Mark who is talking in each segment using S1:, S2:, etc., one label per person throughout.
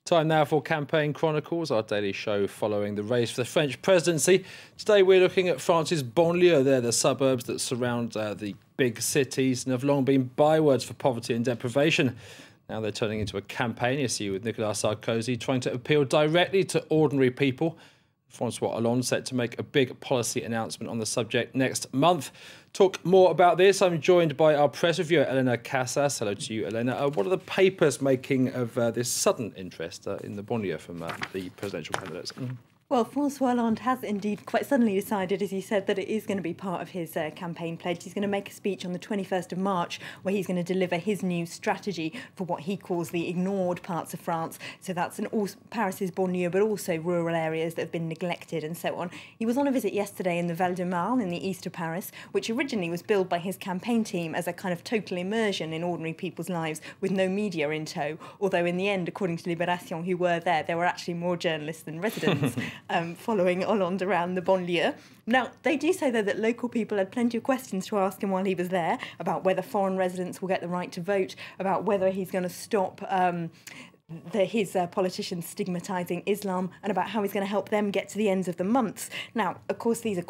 S1: Time now for Campaign Chronicles, our daily show following the race for the French presidency. Today we're looking at France's banlieue. They're the suburbs that surround the big cities and have long been bywords for poverty and deprivation. Now they're turning into a campaign, you see, with Nicolas Sarkozy trying to appeal directly to ordinary people. François Hollande set to make a big policy announcement on the subject next month. Talk more about this. I'm joined by our press reviewer, Elena Casas. Hello to you, Elena. What are the papers making of this sudden interest in the banlieue from the presidential candidates?
S2: Well, François Hollande has indeed quite suddenly decided, as he said, that it is going to be part of his campaign pledge. He's going to make a speech on the 21st of March where he's going to deliver his new strategy for what he calls the ignored parts of France. So that's Paris's banlieue, but also rural areas that have been neglected and so on. He was on a visit yesterday in the Val-de-Marne in the east of Paris, which originally was billed by his campaign team as a kind of total immersion in ordinary people's lives with no media in tow. Although in the end, according to Libération, who were there were actually more journalists than residents. Following Hollande around the banlieue. Now, they do say, though, that local people had plenty of questions to ask him while he was there about whether foreign residents will get the right to vote, about whether he's going to stop his politicians stigmatising Islam, and about how he's going to help them get to the ends of the months. Now, of course, these are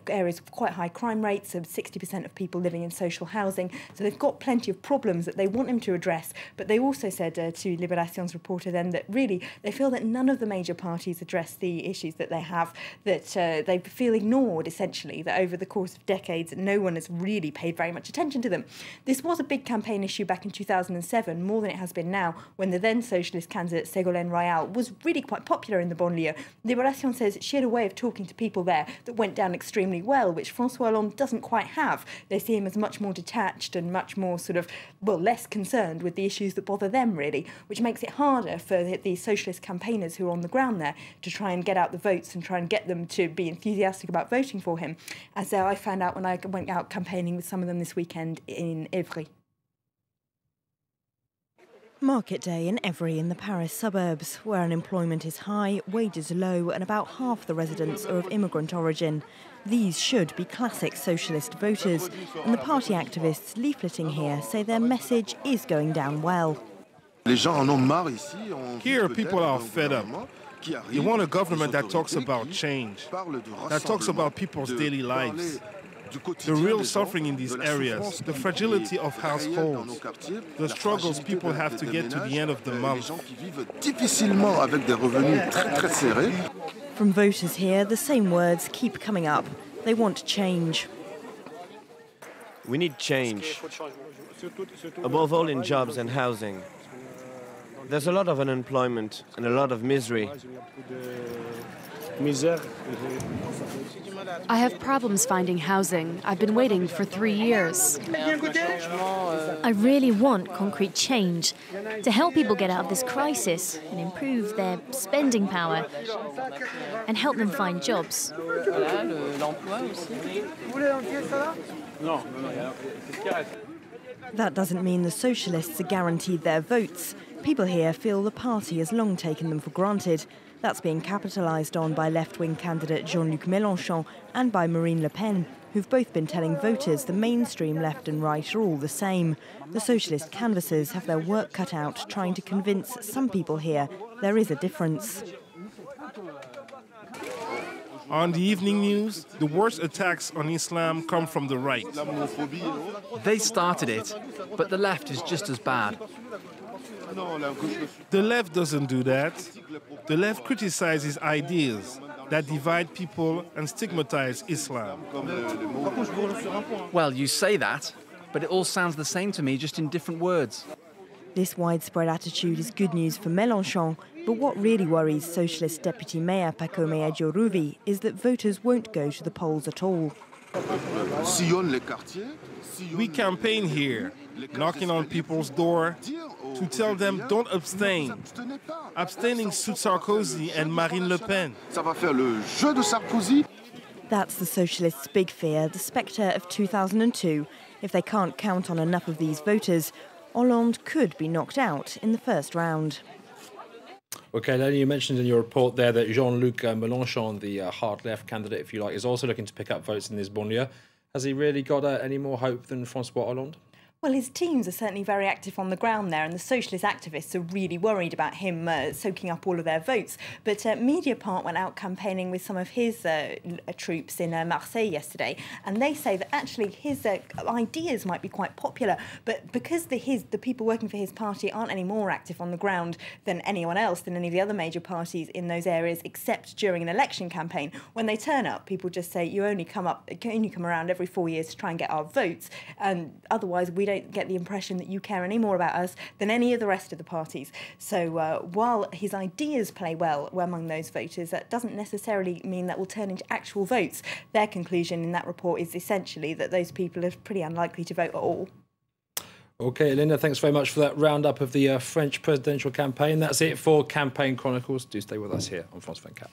S2: areas with quite high crime rates, of 60% of people living in social housing, so they've got plenty of problems that they want him to address. But they also said to Libération's reporter then that really they feel that none of the major parties address the issues that they have, that they feel ignored, essentially, that over the course of decades no one has really paid very much attention to them. This was a big campaign issue back in 2007, more than it has been now, when the then socialist candidate Ségolène Royal was really quite popular in the banlieue. Libération says she had a way of talking to people there that went down extremely well, which François Hollande doesn't quite have. They see him as much more detached and much more less concerned with the issues that bother them, really, which makes it harder for the socialist campaigners who are on the ground there to try and get out the votes and try and get them to be enthusiastic about voting for him, as I found out when I went out campaigning with some of them this weekend in Évry. Market day in Évry in the Paris suburbs, where unemployment is high, wages low, and about half the residents are of immigrant origin. These should be classic socialist voters, and the party activists leafleting here say their message is going down well.
S3: Here, people are fed up. You want a government that talks about change, that talks about people's daily lives. The real suffering in these areas, the fragility of households, the struggles people have to get to the end of the month.
S2: From voters here, the same words keep coming up. They want change.
S4: We need change, above all in jobs and housing. There's a lot of unemployment and a lot of misery.
S5: I have problems finding housing. I've been waiting for 3 years.
S6: I really want concrete change to help people get out of this crisis and improve their spending power and help them find jobs.
S2: That doesn't mean the socialists are guaranteed their votes. People here feel the party has long taken them for granted. That's being capitalised on by left-wing candidate Jean-Luc Mélenchon and by Marine Le Pen, who've both been telling voters the mainstream left and right are all the same. The socialist canvassers have their work cut out trying to convince some people here there is a difference.
S3: On the evening news, the worst attacks on Islam come from the right.
S7: They started it, but the left is just as bad.
S3: The left doesn't do that. The left criticizes ideas that divide people and stigmatize Islam.
S7: Well, you say that, but it all sounds the same to me, just in different words.
S2: This widespread attitude is good news for Mélenchon, but what really worries Socialist Deputy Mayor Pacome Adjourouvi is that voters won't go to the polls at all.
S3: We campaign here, knocking on people's door to tell them don't abstain. Abstaining suits Sarkozy and Marine Le Pen.
S2: That's the socialists' big fear, the spectre of 2002. If they can't count on enough of these voters, Hollande could be knocked out in the first round.
S1: OK, Lenny, you mentioned in your report there that Jean-Luc Mélenchon, the hard-left candidate, if you like, is also looking to pick up votes in this banlieue. Has he really got any more hope than François Hollande?
S2: Well, his teams are certainly very active on the ground there, and the socialist activists are really worried about him soaking up all of their votes. But Mediapart went out campaigning with some of his troops in Marseille yesterday, and they say that actually his ideas might be quite popular, but because the people working for his party aren't any more active on the ground than anyone else, than any of the other major parties in those areas, except during an election campaign, when they turn up, people just say you only come around every 4 years to try and get our votes, and otherwise we don't get the impression that you care any more about us than any of the rest of the parties. So while his ideas play well among those voters, that doesn't necessarily mean that will turn into actual votes. Their conclusion in that report is essentially that those people are pretty unlikely to vote at all.
S1: OK, Linda, thanks very much for that roundup of the French presidential campaign. That's it for Campaign Chronicles. Do stay with us here on France 24.